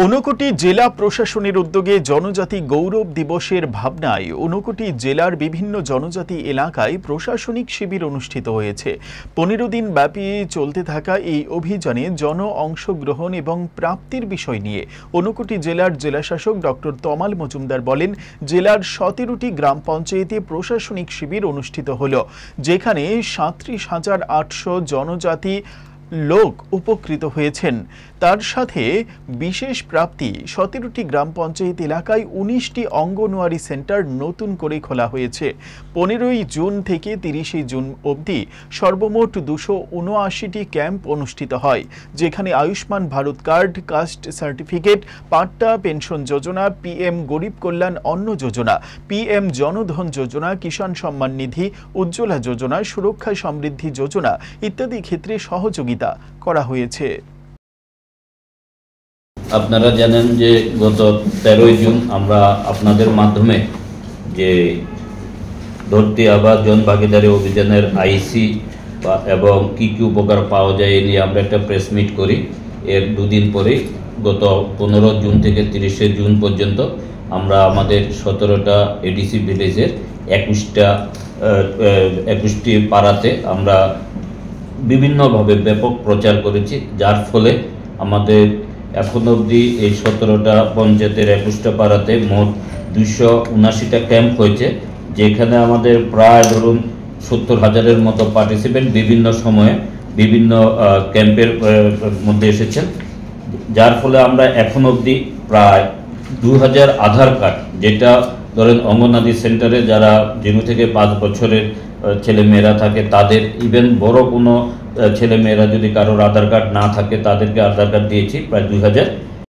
ঊনকোটি জেলা প্রশাসনের উদ্যোগে জনজাতি গৌরব দিবসের ভাবনায় ঊনকোটি জেলার বিভিন্ন জনজাতি এলাকায় প্রশাসনিক শিবির অনুষ্ঠিত হয়েছে। 15 দিন ব্যাপী চলতে থাকা এই অভিযানে জন অংশগ্রহণ এবং প্রাপ্তির বিষয় নিয়ে ঊনকোটি জেলার জেলাশাসক ডক্টর তমাল মজুমদার বলেন, জেলার 17টি গ্রাম পঞ্চায়েতে প্রশাসনিক শিবির অনুষ্ঠিত হলো, যেখানে 37,800 জনজাতি লোক উপকৃত হয়েছেন। তার সাথে বিশেষ প্রাপ্তি 17টি গ্রাম পঞ্চায়েত এলাকায় 19টি অঙ্গনওয়াড়ি সেন্টার নতুন করে খোলা হয়েছে। 15ই জুন থেকে 30 জুন অবধি সর্বমোট 279টি ক্যাম্প অনুষ্ঠিত হয়, যেখানে Ayushman Bharat card, caste certificate, patta pension Yojana, PM Garib Kalyan অন্ন যোজনা, পিএম জনধন যোজনা, কিষাণ সম্মান নিধি, উজ্জ্বলা যোজনা, সুরক্ষা সমৃদ্ধি যোজনা ইত্যাদি ক্ষেত্রে সহযোগিতা করা হয়েছে। আপনারা জানেন যে গত 13ই জুন আমরা আপনাদের মাধ্যমে যে ধরতি আবাস জন ভাগিদারি অভিযানের আইসি এবং কি কি উপকার পাওয়া যায় এ নিয়ে আমরা একটা প্রেস মিট করি। এর দুদিন পরে গত 15 জুন থেকে 30 জুন পর্যন্ত আমরা আমাদের 17টা এডিসি ভিলেজের 21টি পাড়াতে আমরা বিভিন্ন্নভাবে ব্যাপক প্রচার করেছি, যার ফলে আমাদের এখন অবধি এই 17টা পঞ্চায়েতের 21টা পাড়াতে মোট 279টা ক্যাম্প হয়েছে, যেখানে আমাদের প্রায় ধরুন 70,000-এর মতো পার্টিসিপেন্ট বিভিন্ন সময়ে বিভিন্ন ক্যাম্পের মধ্যে এসেছেন, যার ফলে আমরা এখন অবধি প্রায় 2000 আধার কার্ড, যেটা ধরেন অঙ্গনাদি সেন্টারে যারা 0 থেকে 5 বছরের ছেলেমেয়েরা থাকে তাদের, ইভেন বড় কোনো ছেলেমেয়েরা যদি কারোর আধার কার্ড না থাকে তাদেরকে আধার কার্ড দিয়েছি প্রায় 2000